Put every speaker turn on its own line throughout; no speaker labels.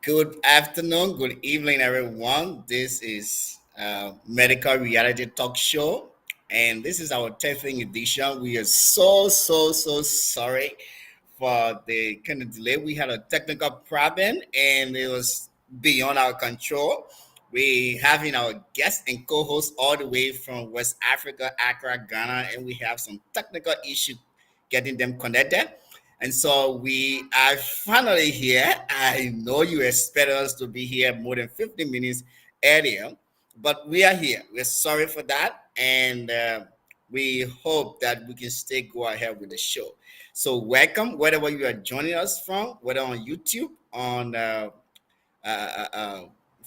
Good afternoon, good evening, everyone. This is Medical Reality Talk Show, and this is our 10th edition. We are so sorry for the kind of delay. We had a technical problem, and it was beyond our control. We having our guest and co-host all the way from West Africa, Accra, Ghana, and we have some technical issue getting them connected. And so we are finally here. I know you expect us to be here more than 15 minutes earlier, but we are here. We're sorry for that. And we hope that we can still go ahead with the show. So, welcome, wherever you are joining us from, whether on YouTube, on uh, uh, uh,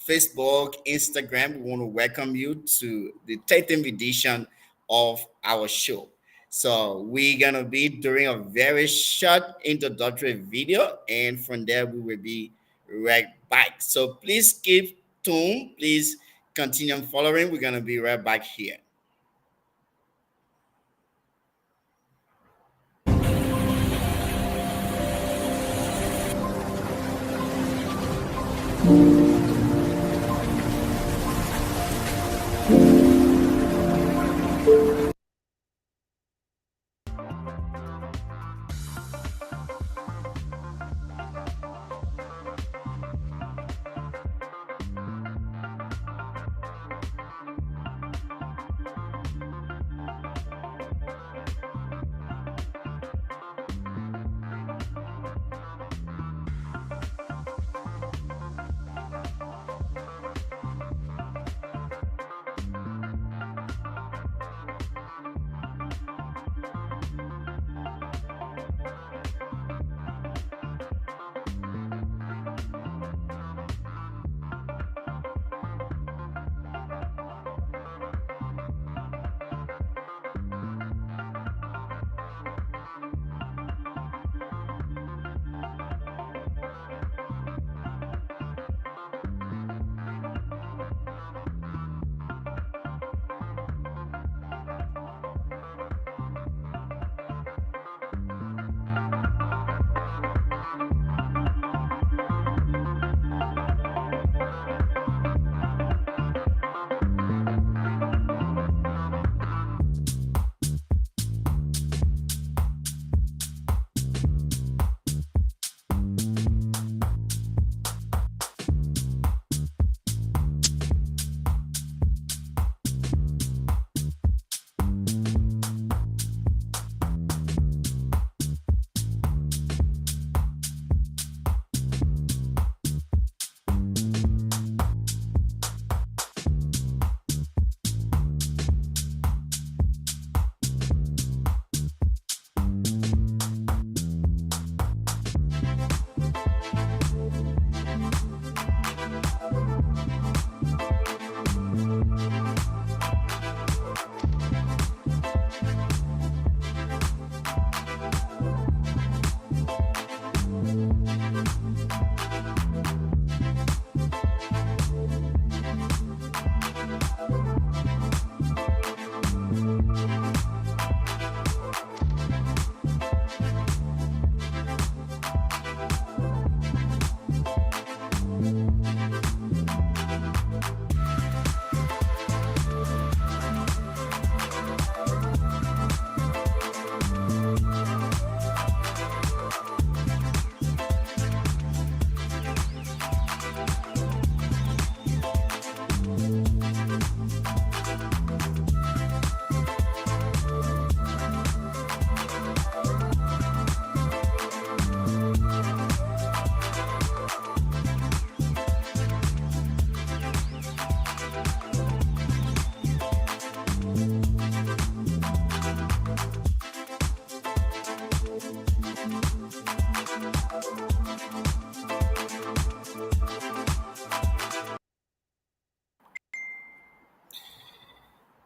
Facebook, Instagram. We want to welcome you to the 13th edition of our show. So we're gonna be doing a very short introductory video, and from there we will be right back. So please keep tuned. Please continue following. We're gonna be right back here.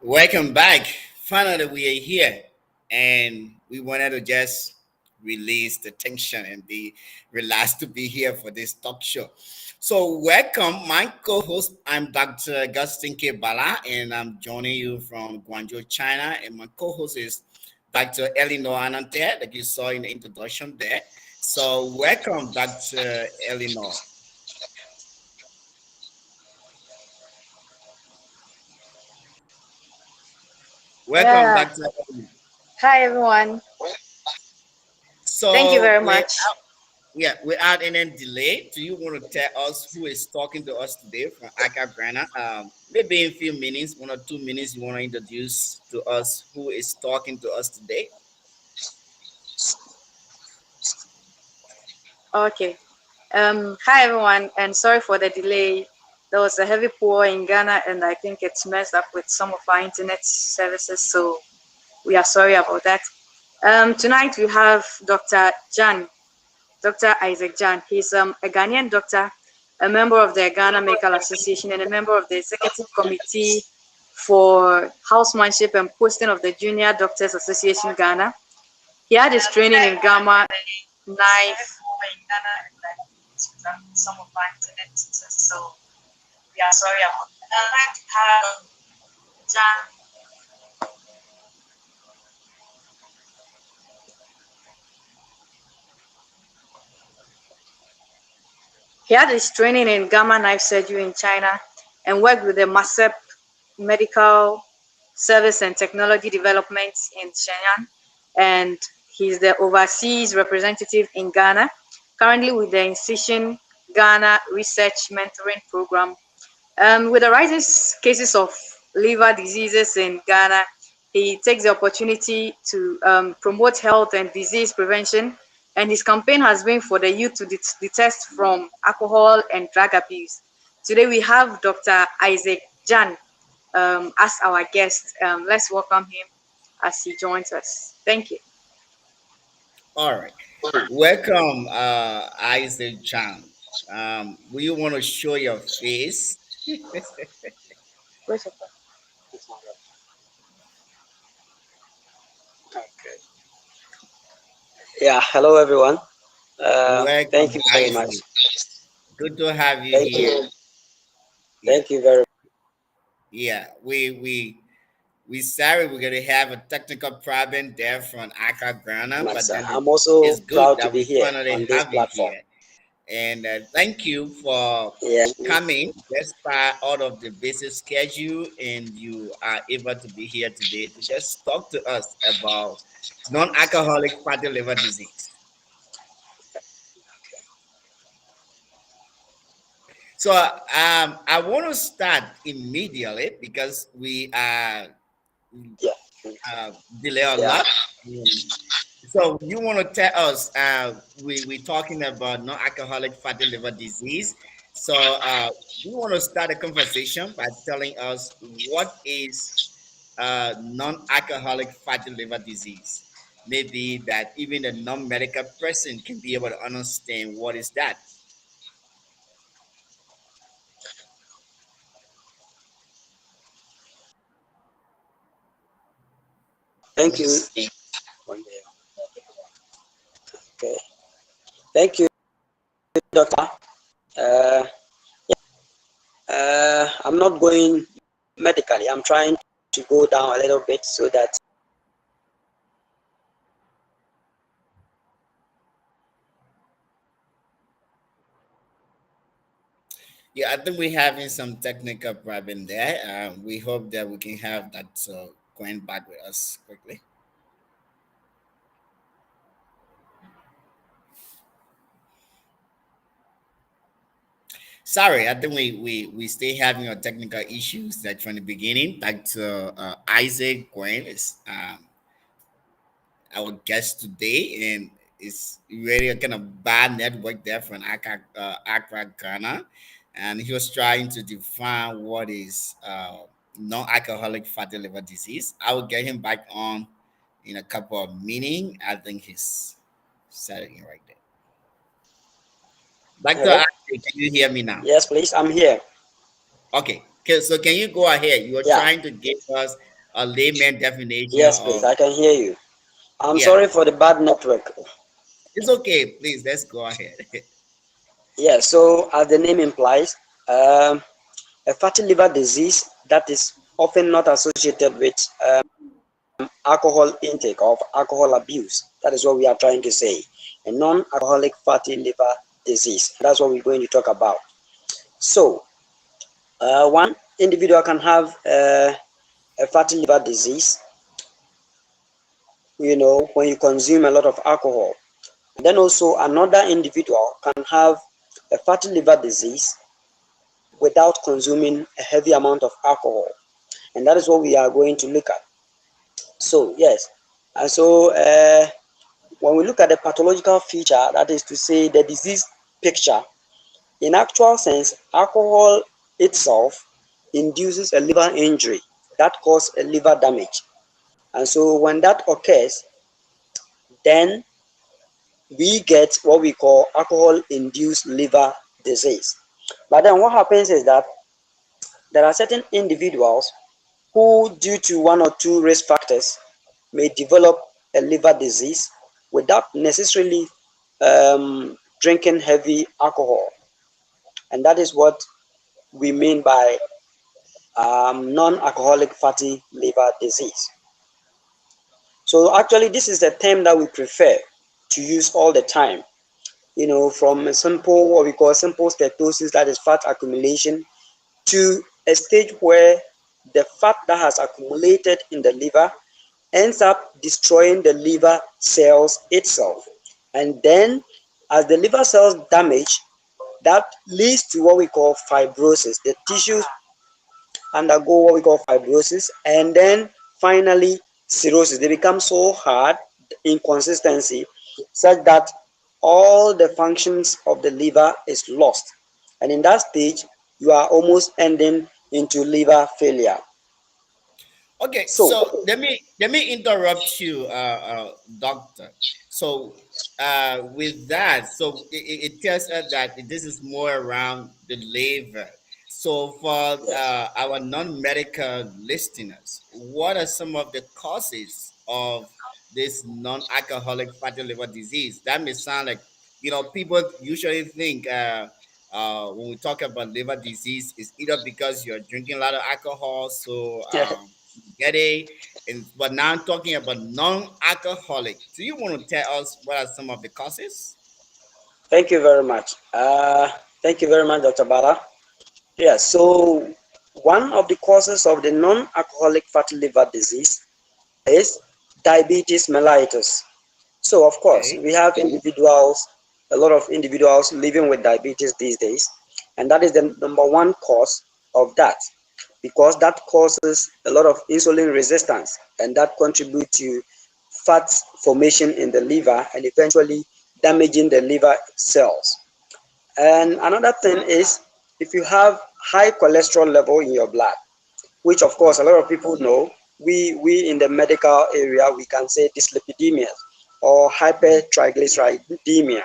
Welcome back. Finally, we are here, and we wanted to just release the tension and be relaxed to be here for this talk show. So, welcome, my co-host. I'm Dr. Agustin K. Bala, and I'm joining you from Guangzhou, China. And my co-host is Dr. Eleanor Anante, like you saw in the introduction there. So, welcome, Dr. Eleanor. Welcome,
Yeah.
Dr.
Hi, everyone. Thank you
So,
very much.
without any delay, do you want to tell us who is talking to us today from Accra, Ghana? Maybe in a few minutes, 1 or 2 minutes, you want to introduce to us who is talking to us today?
Okay. Hi, everyone, and sorry for the delay. There was a heavy pour in Ghana, and I think it's messed up with some of our internet services, so we are sorry about that. Tonight we have Dr. Isaac Jan. He's a Ghanaian doctor, a member of the Ghana Medical Association, and a member of the Executive Committee for Housemanship and Posting of the Junior Doctors Association Ghana. He had his training in Gamma Knife. Some of my internet, so we are sorry about that. I'd like to have Jan. He had his training in gamma knife surgery in China and worked with the MASEP Medical Service and Technology Development in Shenyang. And he's the overseas representative in Ghana, currently with the Incision Ghana Research Mentoring Program. With the rising cases of liver diseases in Ghana, he takes the opportunity to promote health and disease prevention, and his campaign has been for the youth to detest from alcohol and drug abuse. Today we have Dr. Isaac Jan as our guest. Let's welcome him as he joins us. Thank you.
All right. Welcome, Isaac Chan. Will you want to show your face?
Yeah, hello everyone. Thank
Welcome,
you very much.
Isaac. Good to have you
Thank
here.
you.
Yeah,
Thank you very
yeah. We sorry we're gonna have a technical problem there from Accra, Ghana,
much.
but then
I'm also
it's good
proud to
that
be
we
here
finally
on this
have you
platform.
here. And thank you for
Yeah,
coming despite all of the busy schedule, and you are able to be here today to just talk to us about non-alcoholic fatty liver disease. So I want to start immediately because we are
yeah,
delay a
yeah.
lot. So you want to tell us? We talking about non-alcoholic fatty liver disease. So we want to start a conversation by telling us what is non-alcoholic fatty liver disease. Maybe that even a non-medical person can be able to understand what is that.
Thank you. Okay. Thank you, doctor. Uh, I'm not going medically. I'm trying to go down a little bit so that
Yeah, I think we're having some technical problem there. We hope that we can have that going back with us quickly. Sorry, I think we stay having our technical issues that from the beginning. Back to Isaac Gwen is our guest today, and it's really a kind of bad network there from Accra, Ghana, and he was trying to define what is non-alcoholic fatty liver disease. I will get him back on in a couple of minutes. I think he's setting right there. Doctor
hello.
Isaac, can you hear me now?
Yes, please. I'm here.
Okay. Okay, so can you go ahead? You are
Yeah.
trying to give us a layman definition
Yes, please.
of,
I can hear you. I'm
yeah.
sorry for the bad network.
It's okay. Please, let's go ahead.
Yeah. So as the name implies, um, a fatty liver disease that is often not associated with alcohol intake or alcohol abuse. That is what we are trying to say. A non-alcoholic fatty liver disease. That's what we're going to talk about. So, one individual can have a fatty liver disease when you consume a lot of alcohol. And then also another individual can have a fatty liver disease without consuming a heavy amount of alcohol. And that is what we are going to look at. So, yes. And so, when we look at the pathological feature, that is to say the disease picture, in actual sense, alcohol itself induces a liver injury that causes a liver damage. And so when that occurs, then we get what we call alcohol-induced liver disease. But then what happens is that there are certain individuals who, due to one or two risk factors, may develop a liver disease without necessarily drinking heavy alcohol. And that is what we mean by non-alcoholic fatty liver disease. So actually, this is a term that we prefer to use all the time. From a simple, what we call simple steatosis, that is fat accumulation, to a stage where the fat that has accumulated in the liver ends up destroying the liver cells itself. And then, as the liver cells damage, that leads to what we call fibrosis. The tissues undergo what we call fibrosis, and then finally cirrhosis. They become so hard, inconsistency, such that all the functions of the liver is lost. And in that stage, you are almost ending into liver failure.
Okay,
So,
so let me interrupt you, doctor. So, with that, so it tells us that this is more around the liver. So, for
yes.
our non-medical listeners, what are some of the causes of this non-alcoholic fatty liver disease? That may sound like, people usually think when we talk about liver disease, is either because you're drinking a lot of alcohol, so get it. And but now I'm talking about non-alcoholic. Do you want to tell us what are some of the causes?
Thank you very much. Thank you very much, Dr. Bala. Yeah, so one of the causes of the non-alcoholic fatty liver disease is diabetes mellitus. So, of course,
Okay.
we have a lot of individuals living with diabetes these days, and that is the number one cause of that, because that causes a lot of insulin resistance, and that contributes to fat formation in the liver and eventually damaging the liver cells. And another thing is if you have high cholesterol level in your blood, which of course a lot of people know. We in the medical area we can say dyslipidemia or hypertriglyceridemia,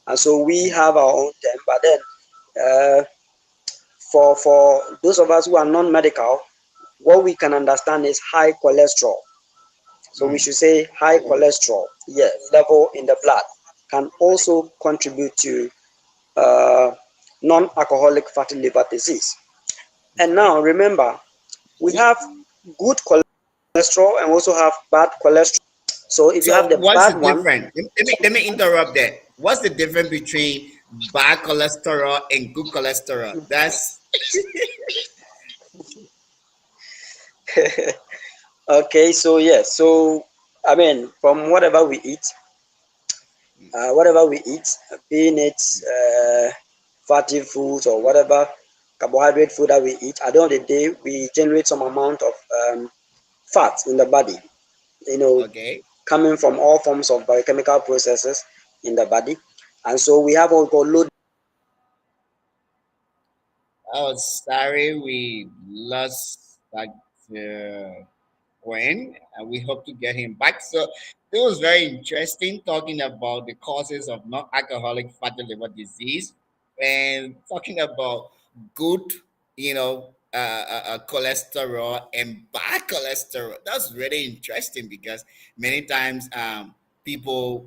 and so we have our own term. But then, uh, for those of us who are non-medical, what we can understand is high cholesterol. So we should say high cholesterol, yeah, level in the blood can also contribute to uh, non-alcoholic fatty liver disease. And
Okay.
now remember, we have good cholesterol and also have bad cholesterol. So if you have
So
the
what's the
bad one,
difference? Let me interrupt that. What's the difference between bad cholesterol and good cholesterol? That's
okay, so yes, so I mean, from whatever we eat, being it fatty foods or whatever carbohydrate food that we eat, at the end of the day, we generate some amount of fat in the body, you know,
okay.
coming from all forms of biochemical processes in the body. And so we have what we call low.
Oh, sorry, we lost that Gwen, and we hope to get him back. So it was very interesting talking about the causes of non-alcoholic fatty liver disease and talking about good, cholesterol and bad cholesterol. That's really interesting because many times people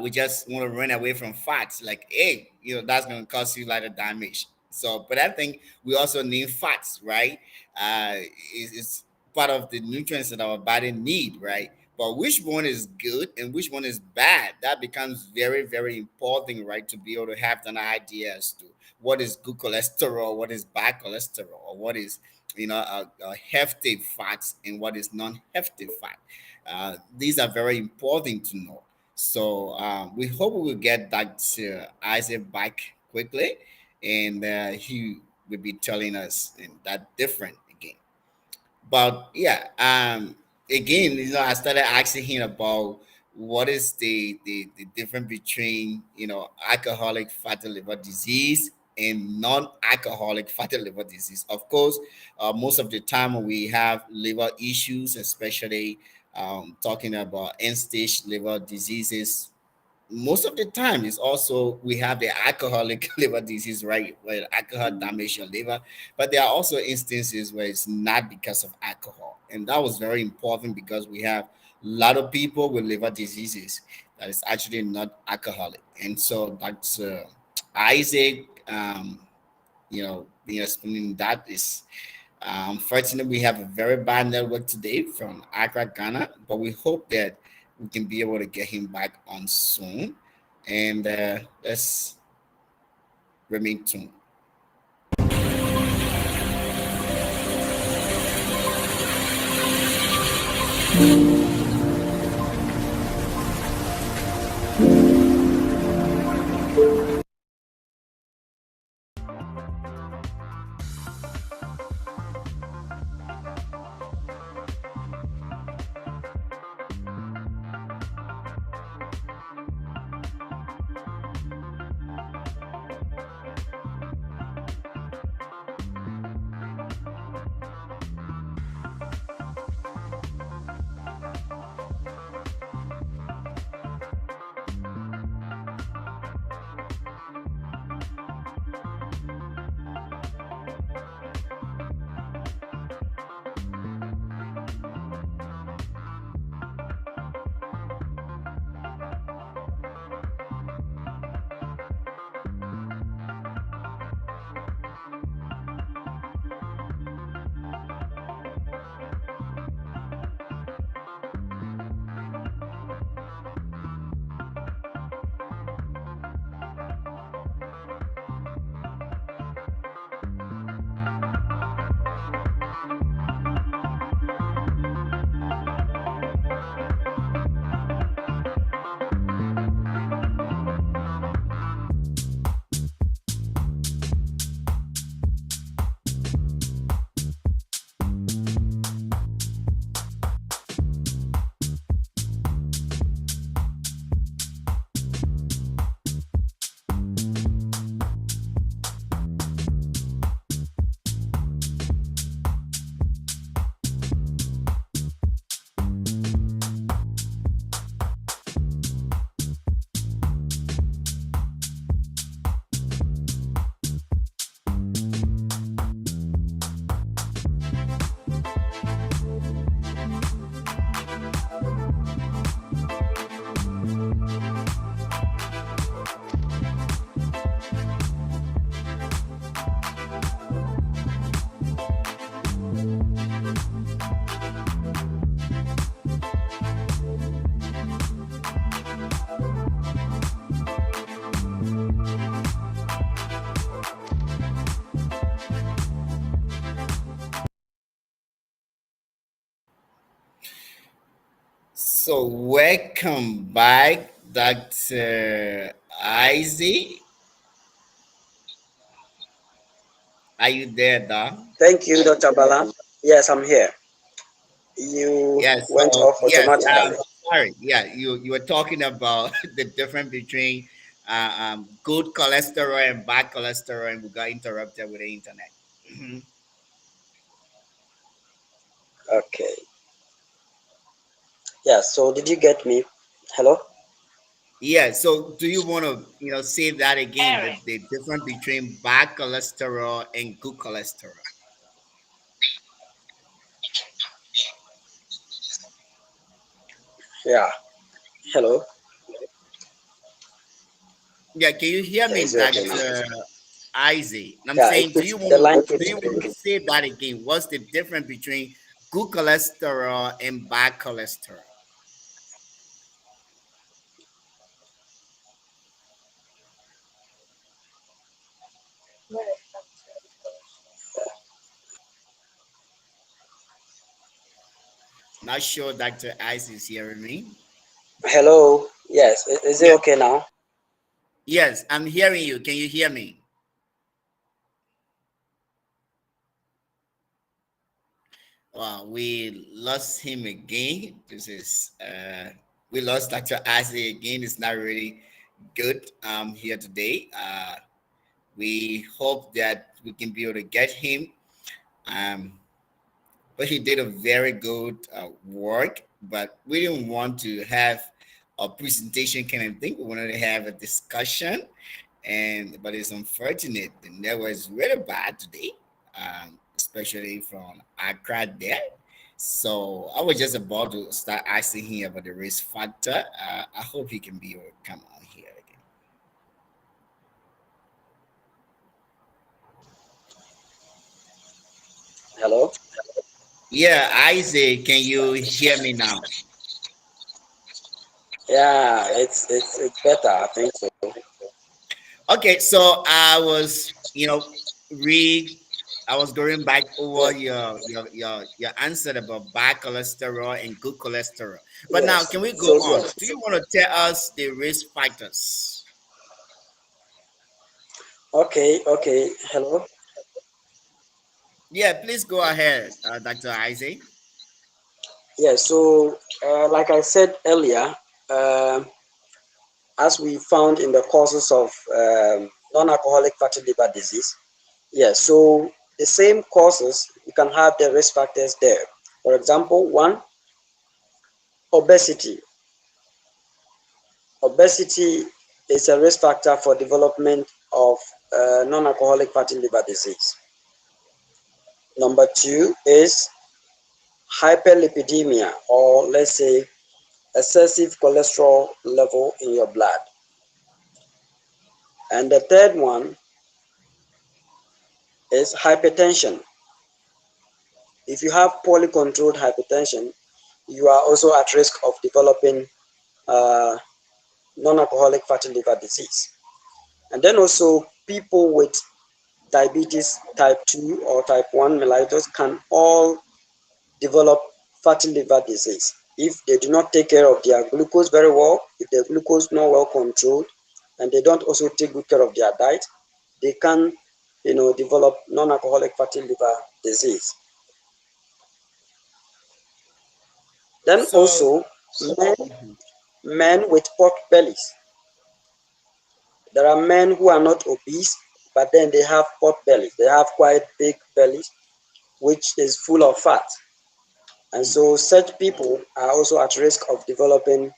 we just want to run away from fats. Like, hey, that's going to cause you a lot of damage. So, but I think we also need fats, right? It's part of the nutrients that our body need, right? But which one is good and which one is bad? That becomes very, very important, right? To be able to have an idea as to what is good cholesterol, what is bad cholesterol, or what is a hefty fats and what is non-hefty fat. These are very important to know. So we hope we will get Dr. Isaac back quickly, and he will be telling us that different again. But yeah, again, I started asking him about what is the difference between alcoholic fatty liver disease and non-alcoholic fatty liver disease. Of course, most of the time when we have liver issues, especially talking about end-stage liver diseases, most of the time it's also we have the alcoholic liver disease, right, where alcohol damage your liver. But there are also instances where it's not because of alcohol, and that was very important because we have a lot of people with liver diseases that is actually not alcoholic. And so that's Isaac, being explaining that is unfortunately, we have a very bad network today from Accra, Ghana, but we hope that we can be able to get him back on soon. And let's remain tuned. So welcome back, Dr. Isaac. Are you there, Doc?
Thank you, Dr. Bala. Yes, I'm here. You
Yes.
went
So
off
yes.
automatically.
Sorry. Yeah, you were talking about the difference between good cholesterol and bad cholesterol, and we got interrupted with the internet. Mhm.
Okay. Yeah, so did you get me? Hello?
Yeah. So do you want to say that again? The difference between bad cholesterol and good cholesterol.
Yeah. Hello?
Yeah. Can you hear
Yeah,
me,
is it okay now?
Doctor Isaac? I'm
Yeah, it
saying,
keeps the line keeps breaking.
say that again? What's the difference between good cholesterol and bad cholesterol? Not sure Dr. Ice is hearing me.
Hello. Yes. Is it
Yeah.
okay now?
Yes, I'm hearing you. Can you hear me? Well, we lost him again. This is we lost Dr. Isley again. It's not really good here today. We hope that we can be able to get him. Um, but he did a very good work. But we didn't want to have a presentation kind of thing. We wanted to have a discussion, and but it's unfortunate the network is really bad today, especially from Accra there. So I was just about to start asking him about the risk factor. I hope he can be able to come on here again.
Hello.
Yeah, Isaac, can you hear me now?
Yeah. It's better. I think so.
Okay, so I was, I was going back over
Yes.
your answer about bad cholesterol and good cholesterol. But now,
Yes.
can we go
So
on? Do you want to tell us the risk factors?
okay. Okay. Hello.
Yeah, please go ahead, Dr. Isaac.
Yeah. So like I said earlier, um as we found in the causes of non-alcoholic fatty liver disease. Yeah, so the same causes, you can have the risk factors there. For example, one, obesity. Obesity is a risk factor for development of non-alcoholic fatty liver disease. Number two is hyperlipidemia, or let's say excessive cholesterol level in your blood. And the third one is hypertension. If you have poorly controlled hypertension, you are also at risk of developing uh, non-alcoholic fatty liver disease. And then also people with diabetes type 2 or type 1 mellitus can all develop fatty liver disease if they do not take care of their glucose very well, if their glucose not well controlled, and they don't also take good care of their diet, they can develop non-alcoholic fatty liver disease. Then
So,
also men with pot bellies. There are men who are not obese, but then they have pot bellies. They have quite big bellies, which is full of fat. And so such people are also at risk of developing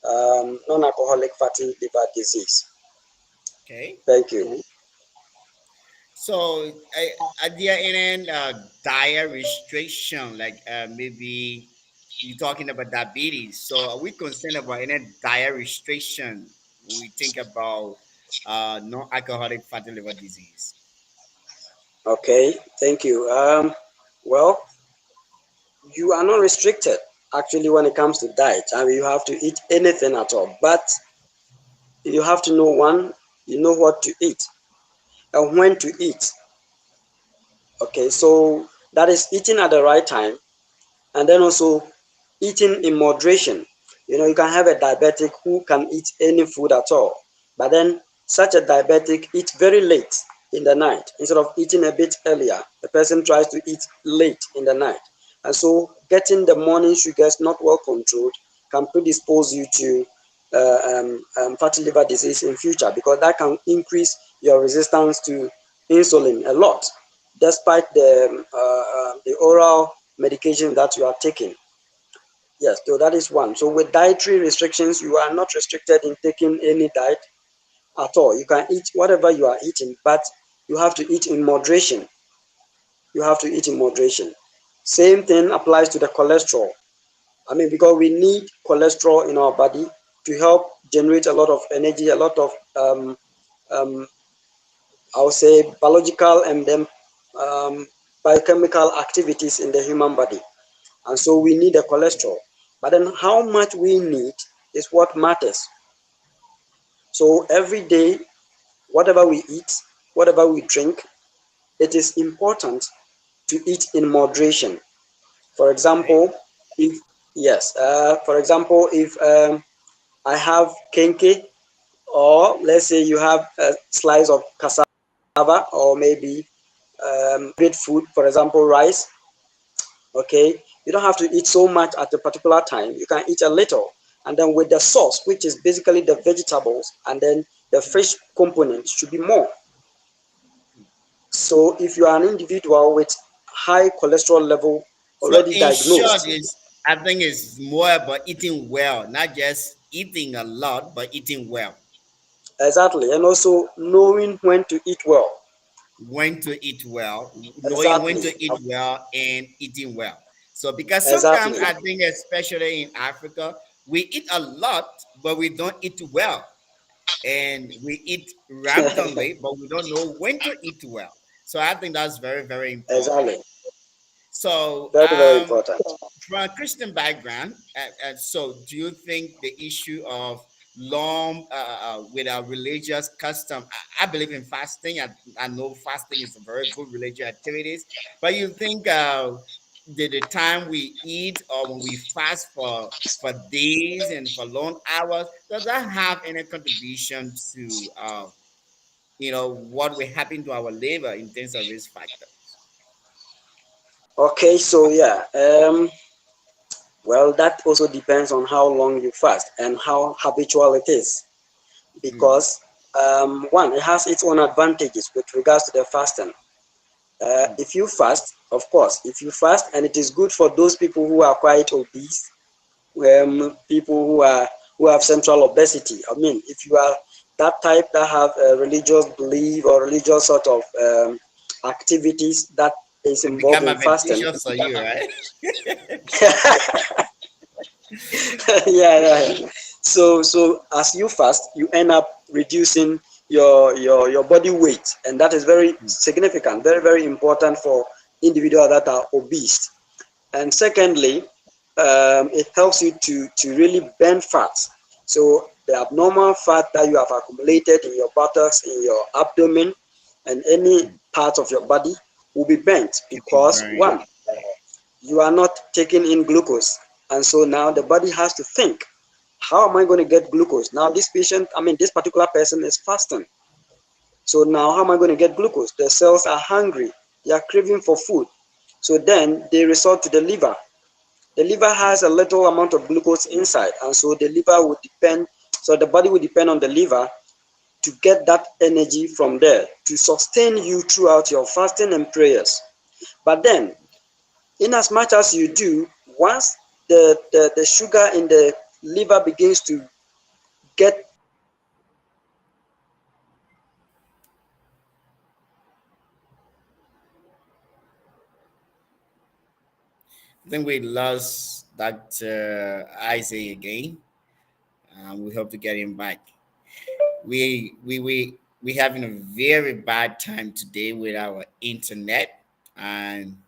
non-alcoholic fatty liver disease.
okay.
Thank you.
So, at the end, diet restriction, like maybe you're talking about diabetes. So, are we concerned about any diet restriction when we think about non-alcoholic fatty liver disease?
Okay, thank you. Well, you are not restricted actually when it comes to diet. I mean, you have to eat anything at all, but you have to know one, you know what to eat and when to eat. Okay, so that is eating at the right time, and then also eating in moderation. You can have a diabetic who can eat any food at all, but then such a diabetic eats very late in the night instead of eating a bit earlier. The person tries to eat late in the night, and so getting the morning sugars not well controlled can predispose you to fatty liver disease in future, because that can increase your resistance to insulin a lot, despite the oral medication that you are taking. Yes, so that is one. So with dietary restrictions, you are not restricted in taking any diet at all. You can eat whatever you are eating, but you have to eat in moderation. You have to eat in moderation. Same thing applies to the cholesterol. I mean, because we need cholesterol in our body to help generate a lot of energy, a lot of, um, I would say, biological and then biochemical activities in the human body. And so we need the cholesterol. But then how much we need is what matters. So every day, whatever we eat, whatever we drink, it is important to eat in moderation. For
Right.
example, if yes, for example, if I have kenke, or let's say you have a slice of cassava, or maybe great food, for example, rice. Okay, you don't have to eat so much at a particular time. You can eat a little, and then with the sauce, which is basically the vegetables, and then the fish component should be more. So if you are an individual with high cholesterol level
So
already
in short,
diagnosed,
is I think it's more about eating well, not just eating a lot, but eating well.
exactly, and also knowing when to eat well.
When to eat well, knowing when
Exactly,
to eat well and eating well. So because sometimes
exactly,
I think, especially in Africa, we eat a lot, but we don't eat well. And we eat randomly, but we don't know when to eat well. So I think that's very, very important.
exactly.
So,
Very, very important.
from a Christian background, so do you think the issue of long with our religious custom? I believe in fasting. I know fasting is a very good religious activities, but you think the time we eat or when we fast for days and for long hours, does that have any contribution to what will happen to our liver in terms of risk factors?
Okay, so yeah, well, that also depends on how long you fast and how habitual it is.
Mm.
Because one, it has its own advantages with regards to the fasting. If you fast, of course, if you fast, and it is good for those people who are quite obese, people who have central obesity. I mean, if you are that type that have a religious belief or religious sort of activities that is
It
involved
become
in fasting.
advantageous for you, right?
Yeah, yeah. So as you fast, you end up reducing your body weight, and that is very significant, very very important for individuals that are obese. And secondly, it helps you to really burn fat. So the abnormal fat that you have accumulated in your buttocks, in your abdomen, and any part of your body will be burnt
It will
because
burn.
one, you are not taking in glucose, and so now the body has to think, how am I going to get glucose? Now this patient, I mean this particular person is fasting. So now how am I going to get glucose? The cells are hungry, they are craving for food. So then they resort to the liver. The liver has a little amount of glucose inside, and so the liver would depend, so the body will depend on the liver to get that energy from there to sustain you throughout your fasting and prayers. But then, in as much as you do, once the sugar in the liver begins to get
I think we lost Dr. Isaac again. We hope to get him back. We having a very bad time today with our internet, and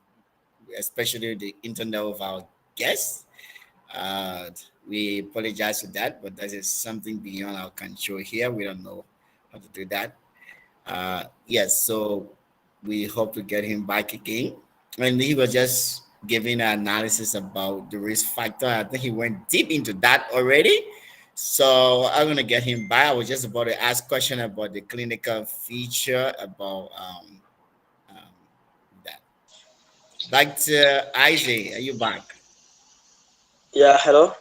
especially the internet of our guests. Uh, we apologize for that, but that is something beyond our control here. We don't know how to do that. Yes, so we hope to get him back again. And he was just giving an analysis about the risk factor. I think he went deep into that already. So I'm gonna get him back. I was just about to ask question about the clinical feature about um, that. Dr. Isaac, are you back?
yeah, hello,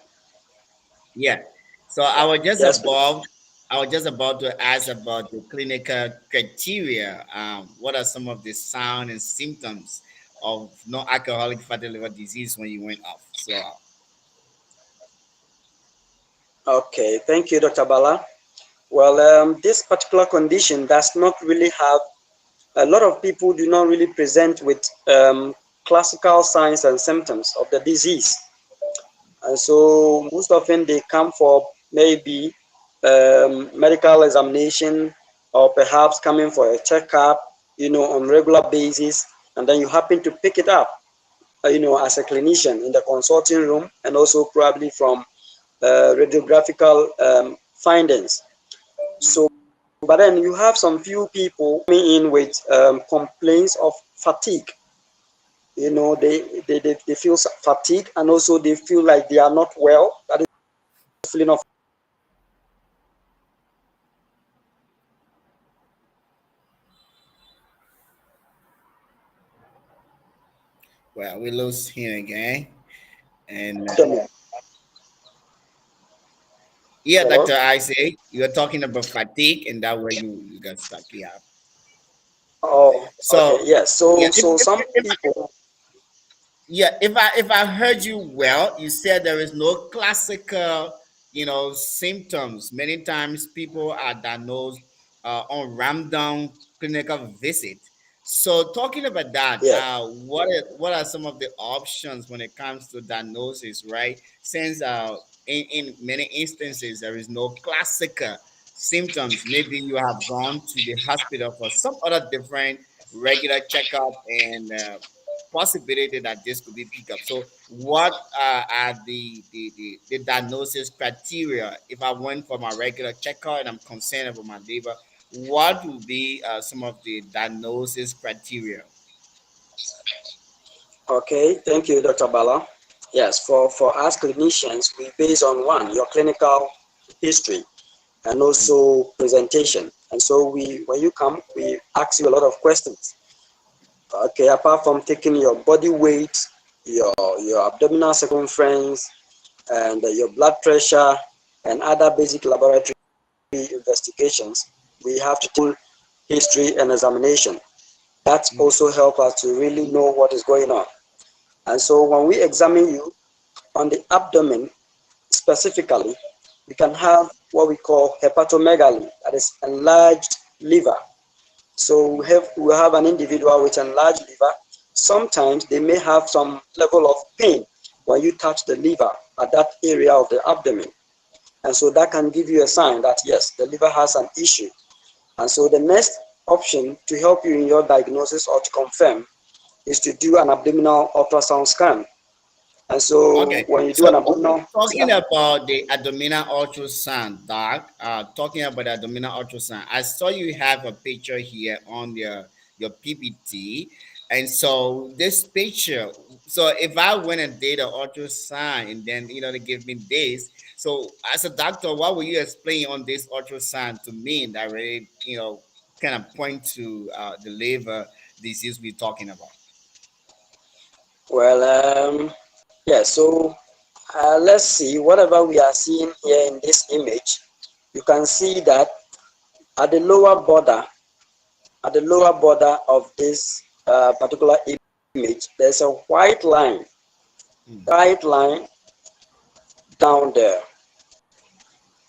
Yeah. So
yes please.
I was just about to ask about the clinical criteria. What are some of the signs and symptoms of non-alcoholic fatty liver disease when you went off? So
Okay, thank you, Dr. Bala. Well, this particular condition does not really have, a lot of people do not really present with classical signs and symptoms of the disease. And so most often they come for maybe medical examination, or perhaps coming for a checkup, on regular basis. And then you happen to pick it up, as a clinician in the consulting room, and also probably from radiographical findings. So but then you have some few people coming in with complaints of fatigue. You know, they feel fatigue, and also they feel like they are not well. That is feeling of.
Well, we lose him again. And yeah,
Hello?
Dr. Isaac, you are talking about fatigue, and that where you got stuck. Yeah.
Oh, okay,
So
yes.
yeah,
So some people.
yeah, if I heard you well, you said there is no classical, symptoms. Many times people are diagnosed on random clinical visit. So talking about that,
Yes.
what are some of the options when it comes to diagnosis, right? Since in many instances there is no classical symptoms. Maybe you have gone to the hospital for some other different regular checkup and possibility that this could be picked up. So, what are the diagnosis criteria? If I went for my regular checkup and I'm concerned about my liver, what would be some of the diagnosis criteria?
Okay, thank you, Dr. Bala. Yes, for us clinicians, we base on one, your clinical history and also presentation. And so when you come, we ask you a lot of questions. Okay, apart from taking your body weight, your abdominal circumference, and your blood pressure and other basic laboratory investigations, we have to do history and examination. That also help us to really know what is going on. And so when we examine you on the abdomen specifically, we can have what we call hepatomegaly, that is enlarged liver. So we have an individual with enlarged liver. Sometimes they may have some level of pain when you touch the liver at that area of the abdomen. And so that can give you a sign that yes, the liver has an issue. And so the next option to help you in your diagnosis or to confirm is to do an abdominal ultrasound scan. And so
Okay,
when you do
so
an abdominal
talking
scan,
about the abdominal ultrasound, Doc, talking about the abdominal ultrasound, I saw you have a picture here on your PPT, and so this picture. So if I went and did an ultrasound, and then they give me this. So as a doctor, what will you explain on this ultrasound to me that really kind of point to the liver disease we're talking about?
well, yeah, so let's see, whatever we are seeing here in this image, you can see that at the lower border, of this particular image, there's a white line down there.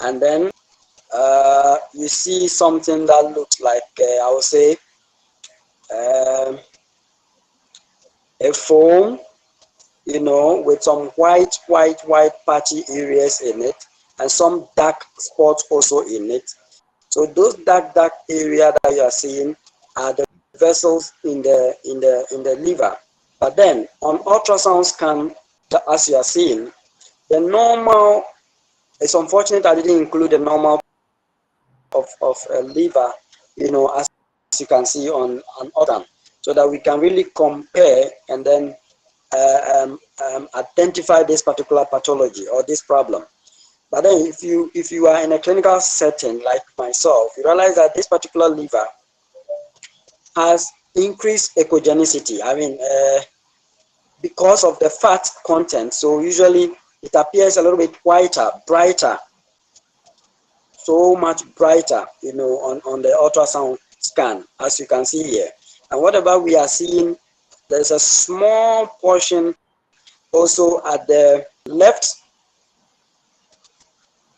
And then you see something that looks like, I would say, um, a foam, with some white patchy areas in it, and some dark spots also in it. So those dark area that you are seeing are the vessels in the liver. But then on ultrasound scan, as you are seeing, the normal, it's unfortunate I didn't include the normal of a liver, as you can see on organ, so that we can really compare and then identify this particular pathology or this problem. But then if you are in a clinical setting like myself, you realize that this particular liver has increased echogenicity. I mean, because of the fat content, so usually it appears a little bit whiter, brighter, so much brighter, on the ultrasound scan, as you can see here. And whatever we are seeing, there's a small portion also at the left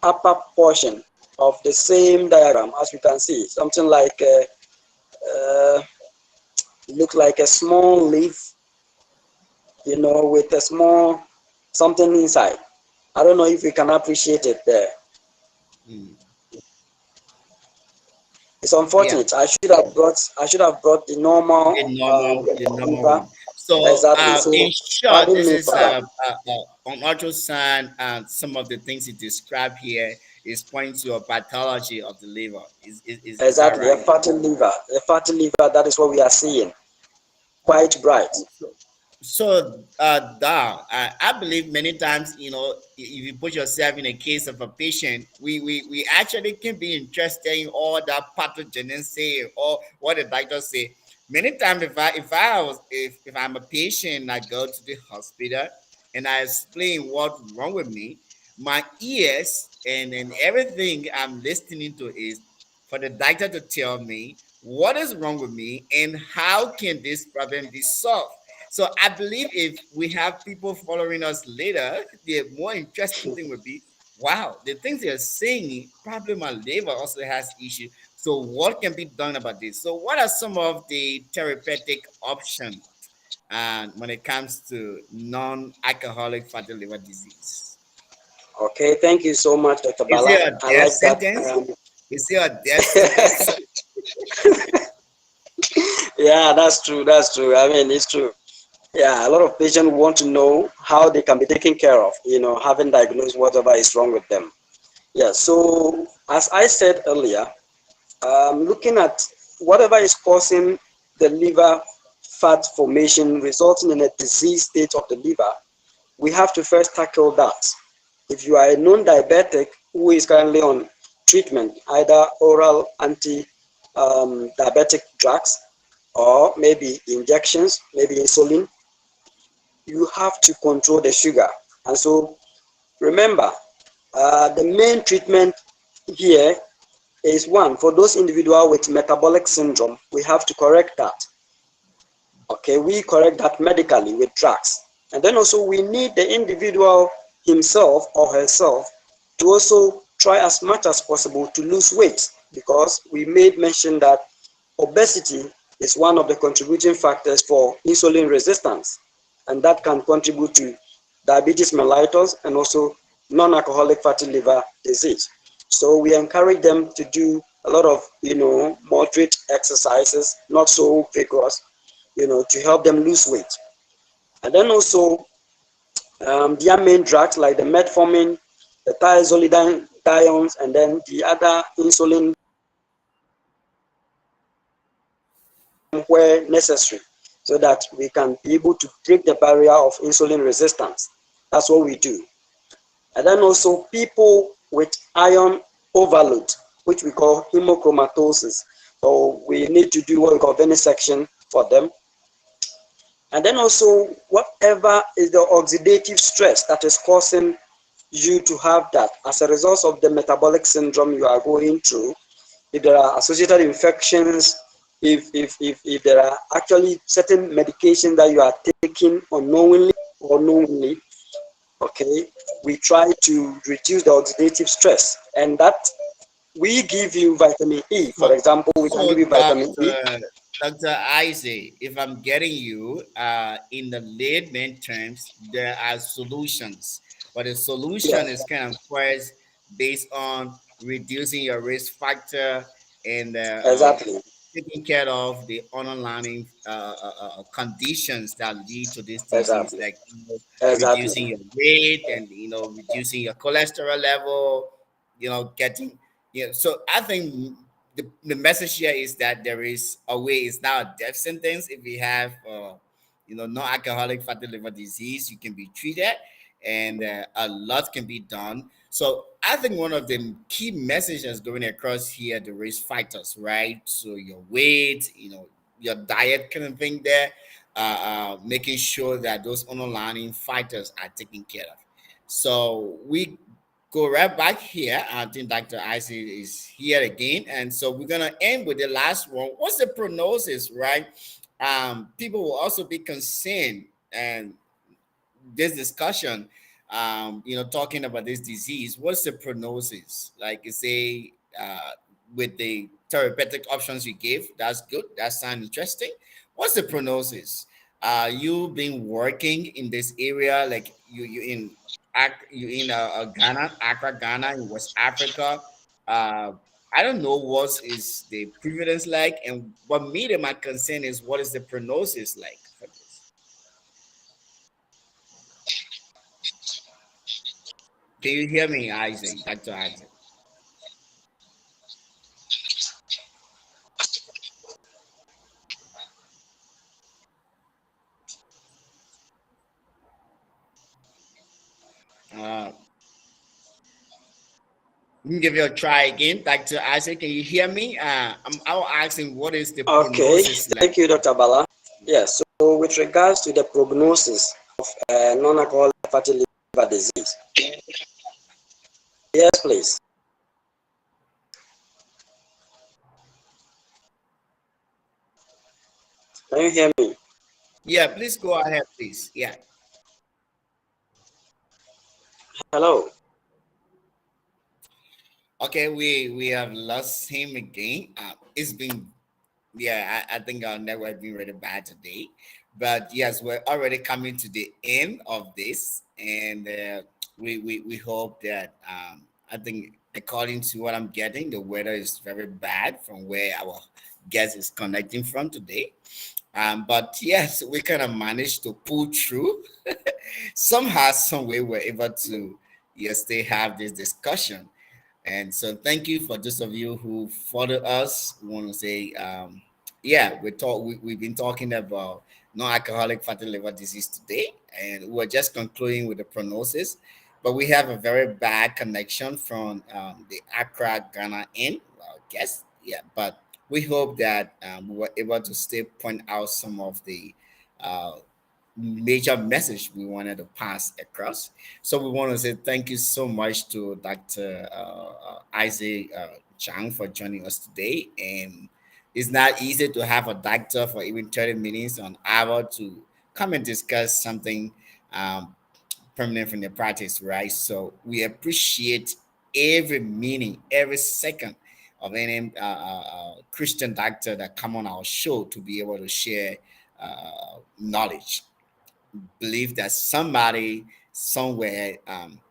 upper portion of the same diagram, as you can see, something like looks like a small leaf, with a small something inside. I don't know if you can appreciate it there.
Mm.
It's
Yeah.
unfortunate. I should have brought the normal
The normal
liver.
one. So,
Exactly. So
in short,
pardon
this
me
is
for that.
on ultrasound. Some of the things you described here is pointing to a pathology of the liver. Is that
Exactly, a
right?
fatty liver. A fatty liver, that is what we are seeing. Quite bright.
So, Doc, I believe many times, if you put yourself in a case of a patient, we actually can be interested in all that pathogenesis or what the doctor say. Many times, if I'm a patient and I go to the hospital and I explain what's wrong with me, my ears and everything I'm listening to is for the doctor to tell me what is wrong with me and how can this problem be solved. So I believe if we have people following us later, the more interesting thing would be, wow, the things they're saying, probably my liver also has issue. So what can be done about this? So what are some of the therapeutic options when it comes to non-alcoholic fatty liver disease?
Okay, thank you so much, Dr.
Is
Bala.
there a
I
death
like that.
sentence? Is there a death sentence?
Yeah, that's true. That's true. I mean, it's true. Yeah, a lot of patients want to know how they can be taken care of, having diagnosed whatever is wrong with them. Yeah, so as I said earlier, looking at whatever is causing the liver fat formation resulting in a disease state of the liver, we have to first tackle that. If you are a non-diabetic who is currently on treatment, either oral anti-diabetic drugs or maybe injections, maybe insulin, you have to control the sugar. And so remember, the main treatment here is one, for those individuals with metabolic syndrome, we have to correct that. Okay, we correct that medically with drugs. And then also we need the individual himself or herself to also try as much as possible to lose weight, because we made mention that obesity is one of the contributing factors for insulin resistance, and that can contribute to diabetes mellitus and also non-alcoholic fatty liver disease. So we encourage them to do a lot of, moderate exercises, not so vigorous, to help them lose weight. And then also their main drugs like the metformin, the thiazolidines, and then the other insulin where necessary, so that we can be able to break the barrier of insulin resistance. That's what we do. And then also people with iron overload, which we call hemochromatosis. So we need to do what we call venesection for them. And then also whatever is the oxidative stress that is causing you to have that as a result of the metabolic syndrome you are going through, if there are associated infections, if there are actually certain medications that you are taking unknowingly or knowingly, okay, we try to reduce the oxidative stress, and that we give you vitamin E. For
So,
example, we can give
so
you vitamin E.
Dr. Isaac, if I'm getting you, in the layman terms, there are solutions, but the solution is
Yes,
kind of first based on reducing your risk factor and
exactly,
taking care of the underlying conditions that lead to this disease,
exactly,
like
exactly.
reducing your weight and reducing your cholesterol level, getting So I think the message here is that there is a way. It's not a death sentence. If you have non-alcoholic fatty liver disease, you can be treated, and a lot can be done. So I think one of the key messages going across here, the risk factors, right? So your weight, your diet kind of thing there, making sure that those underlying factors are taken care of. So we go right back here. I think Dr. Isaac is here again. And so we're going to end with the last one. What's the prognosis, right? People will also be concerned, and this discussion, talking about this disease, what's the prognosis? Like you say, with the therapeutic options you gave, that's good. That sounds interesting. What's the prognosis? You been working in this area, like you in Ghana, Accra, Ghana, in West Africa. Uh, I don't know what is the prevalence like, and what me my concern is what is the prognosis like for this. Can you hear me, Isaac? Dr. Isaac. We can give you a try again. Dr. Isaac, can you hear me? I'll ask him what is the
Okay,
prognosis
thank
like?
you, Dr. Bala. Yes, so with regards to the prognosis of non-alcoholic fatty liver disease, yes, please. Can you hear me?
Yeah, please go ahead, please. Yeah.
Hello.
Okay, we have lost him again. It's been yeah, I think our network been really bad today, but yes, we're already coming to the end of this, and we hope that I think according to what I'm getting, the weather is very bad from where our guest is connecting from today. But yes, we kind of managed to pull through. Somehow, some way, we're able to yes, they have this discussion. And so, thank you for those of you who follow us. We want to say, yeah, we've been talking about non-alcoholic fatty liver disease today, and we're just concluding with the prognosis. But we have a very bad connection from the Accra, Ghana in. Well, I guess, yeah. But we hope that we were able to still point out some of the uh, major message we wanted to pass across. So we want to say thank you so much to Dr. Isaac Chang for joining us today. And it's not easy to have a doctor for even 30 minutes or an hour to come and discuss something um, permanent from the practice, right? So we appreciate every minute, every second of any Christian doctor that come on our show to be able to share knowledge. Believe that somebody somewhere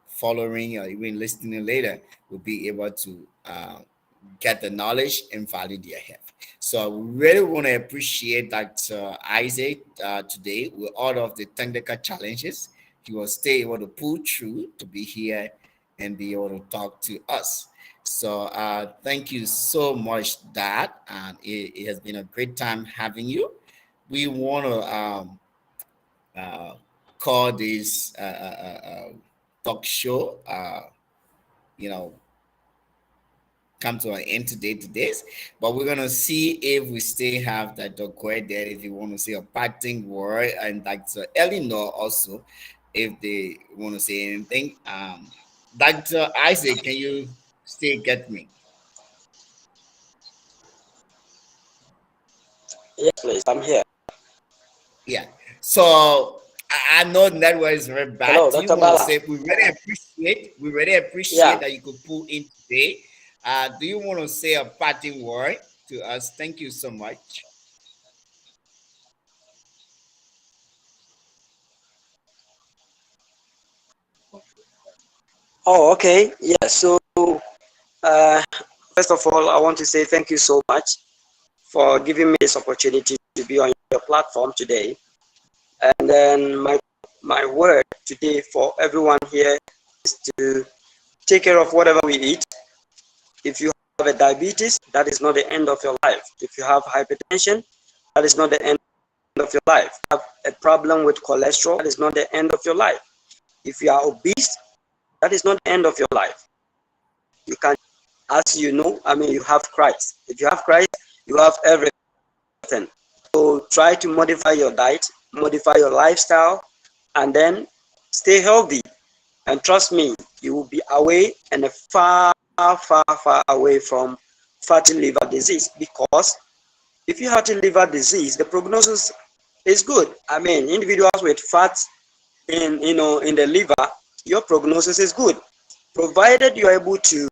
following or even listening later will be able to get the knowledge and value they have. So we really want to appreciate Dr. Isaac today with all of the technical challenges. He was still able to pull through to be here and be able to talk to us. So thank you so much, Dad. And it has been a great time having you. We want to uh, call this talk show, you know, come to an end today. But we're gonna see if we still have that Dr. there. If you want to say a parting word, and Dr. Eleanor also, if they want to say anything. Dr. Isaac, can you still get me?
Yes, please. I'm here.
Yeah. So I know network is very bad.
Hello,
Do you
Dr.
want to
Bala.
say we really appreciate
Yeah.
that you could pull in today. Do you want to say a parting word to us? Thank you so much.
Oh, okay. Yeah. So, uh, first of all, I want to say thank you so much for giving me this opportunity to be on your platform today. And then my word today for everyone here is to take care of whatever we eat. If you have a diabetes, that is not the end of your life. If you have hypertension, that is not the end of your life. If you have a problem with cholesterol, that is not the end of your life. If you are obese, that is not the end of your life. You can, as you know, I mean, you have Christ. If you have Christ, you have everything. So try to modify your diet, modify your lifestyle, and then stay healthy. And trust me, you will be away and far, far away from fatty liver disease. Because if you have fatty liver disease, the prognosis is good. I mean, individuals with fat in the liver, your prognosis is good, provided you are able to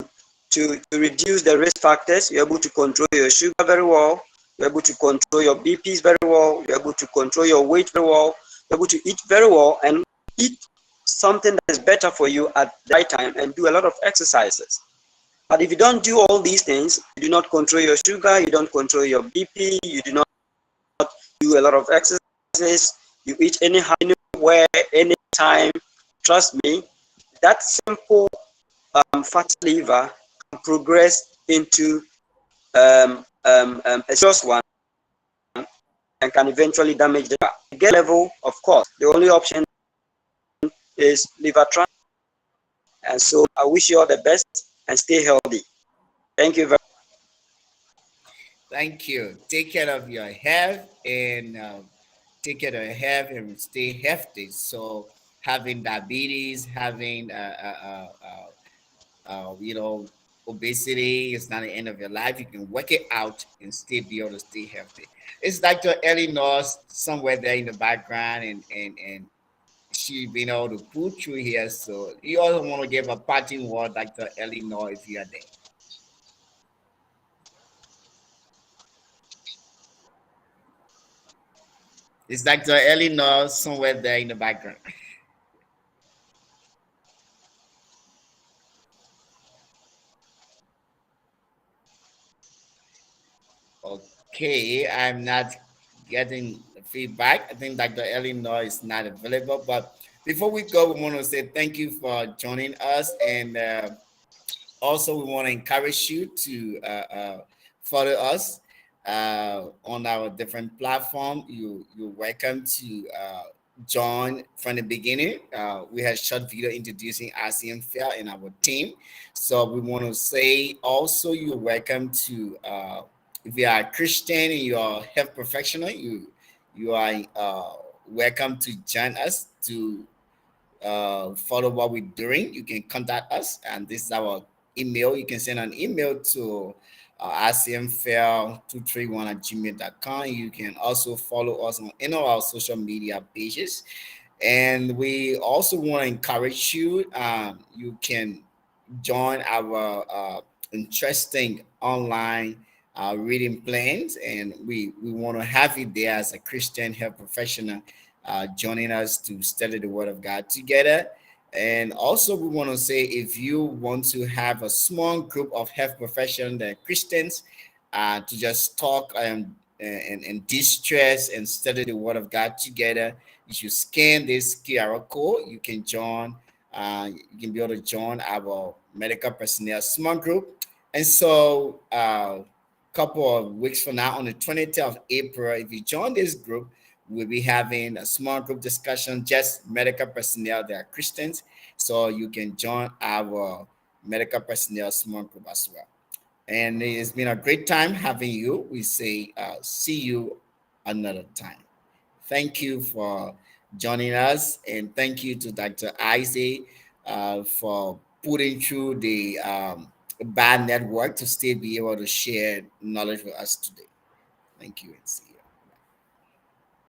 reduce the risk factors. You're able to control your sugar very well. You're able to control your BPs very well. You're able to control your weight very well. You're able to eat very well and eat something that is better for you at the right time and do a lot of exercises. But if you don't do all these things, you do not control your sugar, you don't control your BP, you do not do a lot of exercises, you eat anyhow, anywhere, anytime, trust me, that simple fatty liver can progress into a serious one and can eventually damage the liver. At get level, of course, the only option is liver transplant. And so I wish you all the best. and stay healthy. Thank you very
Thank you. Take care of your health and take care of your health and stay healthy. So having diabetes, having obesity is not the end of your life. You can work it out and still be able to stay healthy. It's Dr. Ellie North somewhere there in the background, and she been able to put through here. So you also want to give a parting word, Dr. Ellie North, if you are there. It's Dr. Ellie North somewhere there in the background. Okay, I'm not getting the feedback. I think Dr. Eleanor is not available. But before we go, we want to say thank you for joining us. And also, we want to encourage you to follow us on our different platform. You're welcome to join from the beginning. We had short video introducing Icmfel and our team. So we want to say also you're welcome to if you are a Christian and you are a health professional, you are welcome to join us to follow what we're doing. You can contact us, and this is our email. You can send an email to icmfel231 at gmail.com. You can also follow us on any of our social media pages. And we also want to encourage you. You can join our interesting online reading plans, and we want to have you there as a Christian health professional joining us to study the Word of God together. And also, we want to say if you want to have a small group of health professionals that Christians to just talk and distress and study the Word of God together, if you scan this QR code, you can join. You can be able to join our medical personnel small group. And so, couple of weeks from now, on the 20th of April, if you join this group, we'll be having a small group discussion, just medical personnel that are Christians. So you can join our medical personnel small group as well. And it's been a great time having you. We say, see you another time. Thank you for joining us, and thank you to Dr. Isaac for putting through the bad network to still be able to share knowledge with us today. Thank you, and see you.